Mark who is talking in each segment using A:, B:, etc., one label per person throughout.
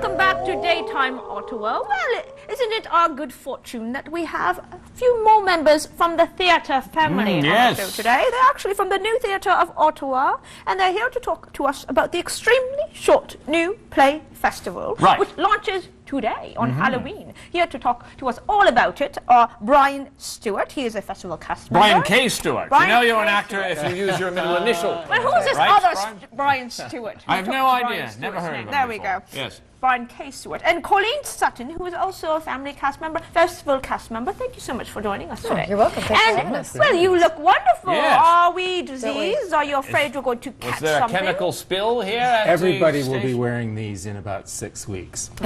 A: welcome back to Daytime Ottawa. Well, isn't it our good fortune that we have a few more members from the theatre family on the show today? They're actually from the New Theatre of Ottawa, and they're here to talk to us about the extremely short new play festival, which launches today on Halloween. Here to talk to us all about it are Brian Stewart. He is a festival cast member.
B: Brian K. Stewart. You know you're an actor if you use your middle initial.
A: Well, who's this other Brian Stewart?
B: I have no idea. Never heard of him.
A: There we go.
B: Yes.
A: Brian K. Stewart. And Colleen Sutton, who is also a family cast member, festival cast member. Thank you so much for joining us today.
C: You're welcome. Thanks for having us.
A: Well, you look wonderful.
B: Yes.
A: Are we diseased? Are you afraid you're going to catch something?
B: Was there a chemical spill here at
D: Everybody
B: the
D: will be
B: station?
D: wearing these in about 6 weeks.
B: Oh,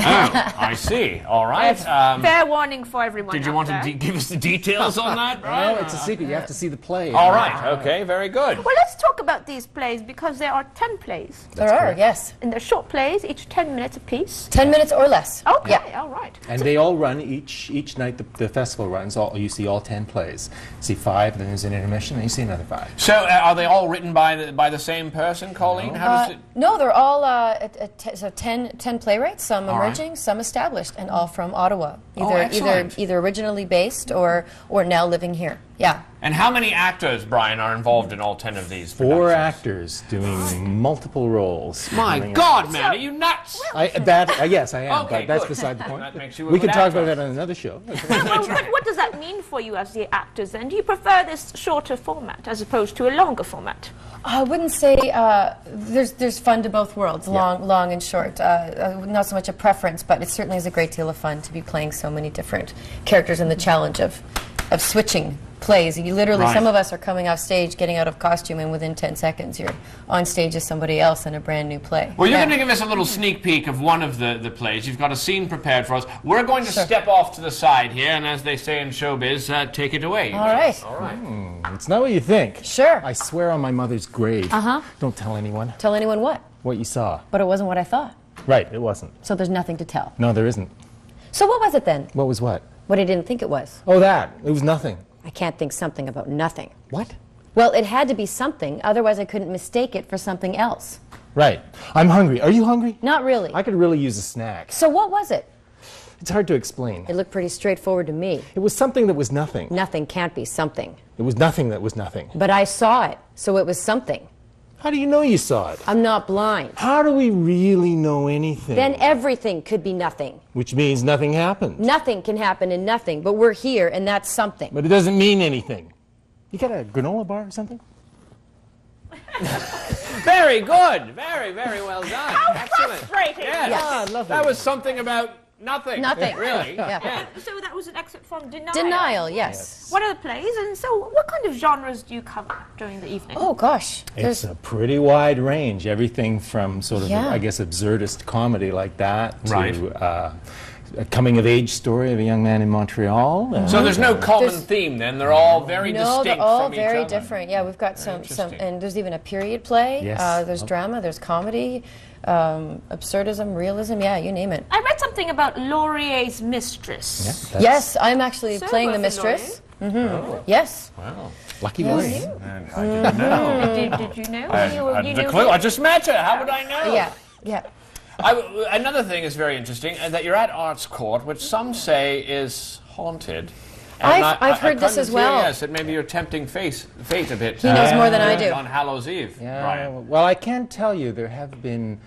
B: I see. All right.
A: Fair warning for everyone.
B: Did you want to give us the details on that?
D: No, it's a secret. You have to see the play.
B: All right. Okay. Very good.
A: Well, let's talk about these plays because there are 10 plays.
C: There are, yes.
A: And they're short plays, each 10 minutes apiece.
C: 10 minutes or less.
A: Okay,
C: Yeah.
A: all right.
D: And they all run each night. The festival runs. You see all 10 plays. You see 5, then there's an intermission, and you see another 5.
B: So, are they all written by the same person, Colleen? How does it?
C: No, they're all 10 playwrights, some emerging, some established, and all from Ottawa. Either originally based or now living here. Yeah.
B: And how many actors, Brian, are involved in all 10 of these
D: 4
B: productions?
D: actors doing multiple roles.
B: My God, man, are you nuts?
D: Yes, I am,
B: Okay,
D: but that's
B: good.
D: beside the point.
B: That makes you a
D: We
B: good
D: can talk
B: actor.
D: about that on another show.
A: Well, what does that mean for you as the actors then? Do you prefer this shorter format as opposed to a longer format?
C: I wouldn't say there's fun to both worlds, long and short. Not so much a preference, but it certainly is a great deal of fun to be playing so many different characters and the challenge of switching plays. You literally, some of us are coming off stage, getting out of costume, and within 10 seconds you're on stage as somebody else in a brand new play.
B: Well, you're going to give us a little sneak peek of one of the plays. You've got a scene prepared for us. We're going to step off to the side here, and as they say in showbiz, take it away.
C: All right.
B: All right.
D: It's not what you think.
C: Sure.
D: I swear on my mother's grave. Don't tell anyone
C: Tell anyone what?
D: what you saw.
C: But it wasn't what I thought.
D: Right, it wasn't.
C: So there's nothing to tell.
D: No, there isn't.
C: So what was it then?
D: What was what?
C: What I didn't think it was.
D: Oh, that. It was nothing.
C: I can't think something about nothing.
D: What?
C: Well, it had to be something, otherwise I couldn't mistake it for something else.
D: Right. I'm hungry. Are you hungry?
C: Not really.
D: I could really use a snack.
C: So what was it?
D: It's hard to explain.
C: It looked pretty straightforward to me.
D: It was something that was nothing.
C: Nothing can't be something.
D: It was nothing that was nothing.
C: But I saw it, so it was something.
D: How do you know you saw it?
C: I'm not blind.
D: How do we really know anything?
C: Then everything could be nothing.
D: Which means nothing happened.
C: Nothing can happen in nothing, but we're here, and that's something.
D: But it doesn't mean anything. You got a granola bar or something?
B: Very good. Very, very well done.
A: How
B: Excellent.
A: frustrating!
B: Yes.
D: Ah, I love
B: That was something about nothing.
C: Nothing.
B: Really?
C: Yeah.
A: So that was an exit from Denial.
C: Denial, yes.
A: What are the plays? And so what kind of genres do you cover during the evening?
C: Oh, gosh.
D: It's a pretty wide range. Everything from sort of,
C: Yeah.
D: I guess, absurdist comedy like that to
B: Right.
D: a coming-of-age story of a young man in Montreal.
B: So there's no common theme then. They're all very
C: No,
B: distinct
C: they're all
B: from each
C: very
B: other.
C: different. Yeah, we've got some,
B: interesting.
C: and there's even a period play.
D: Yes.
C: There's drama, there's comedy, absurdism, realism, yeah, you name it.
A: I read something about Laurier's mistress.
D: That's
C: Yes, I'm actually
A: So
C: playing the
A: was it
C: mistress. Yes.
B: Wow.
D: lucky
C: Yes.
D: Laurie.
B: I didn't know.
A: Did you know?
B: I
A: You
B: hadn't
A: knew
B: a clue. I just met her. How would I know?
C: Yeah, yeah.
B: Another thing is very interesting, that you're at Arts Court, which some say is haunted. And
C: I've heard this as well.
B: Yes, that maybe you're tempting fate a bit.
C: He knows more than I do.
B: On Hallows Eve.
D: Yeah,
B: Brian.
D: well, I can tell you there have been...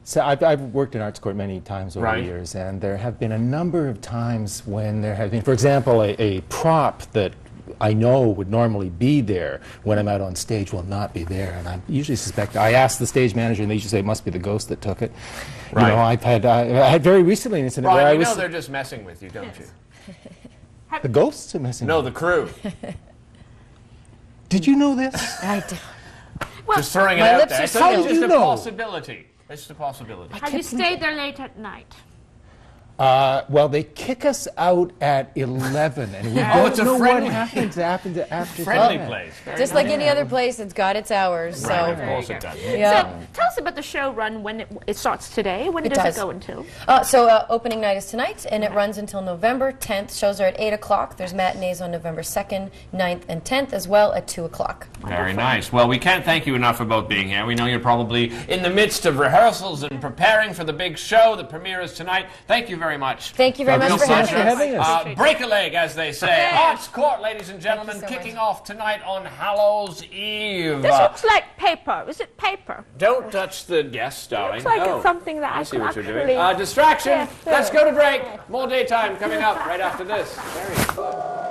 D: So I've worked in Arts Court many times over the
B: Right.
D: years, and there have been a number of times when there have been, for example, a prop that I know would normally be there when I'm out on stage will not be there, and I usually suspect. I ask the stage manager, and they usually say it must be the ghost that took it.
B: Right.
D: You know, I had very recently an incident where I
B: Brian, you
D: was.
B: know they're just messing with you, don't you?
D: The ghosts are messing.
B: No,
D: with
B: the
D: me.
B: crew.
D: Did you know this?
C: I do.
B: Just throwing it
C: my
B: out
C: lips
B: there.
C: are
B: It's
C: sealed.
B: just
D: You
B: a
D: know.
B: possibility. It's a possibility.
A: Have you stayed there late at night?
D: Well, they kick us out at 11, and we
B: it's a
D: don't know
B: friendly-
D: what happens after
B: Friendly
D: that.
B: place. Very
C: Just like any other place, it's got its hours.
B: Right, of
C: So,
B: course it does.
C: yeah.
A: So tell us about the show run when it starts today. When does it go until?
C: So opening night is tonight, and it runs until November 10th. Shows are at 8 o'clock. There's matinees on November 2nd, 9th, and 10th as well at 2 o'clock.
B: Very nice. Well, we can't thank you enough for both being here. We know you're probably in the midst of rehearsals and preparing for the big show. The premiere is tonight. Thank you very much.
C: Thank you very much for having us.
B: Break a leg, as they say. Arts Court, ladies and gentlemen, kicking off tonight on Hallows Eve.
A: This looks like paper. Is it paper?
B: Don't touch the guest, darling.
A: Looks like it's something that I
B: see
A: can
B: what you're
A: actually...
B: doing. Distraction. Let's go to break. More daytime coming up right after this. Very good.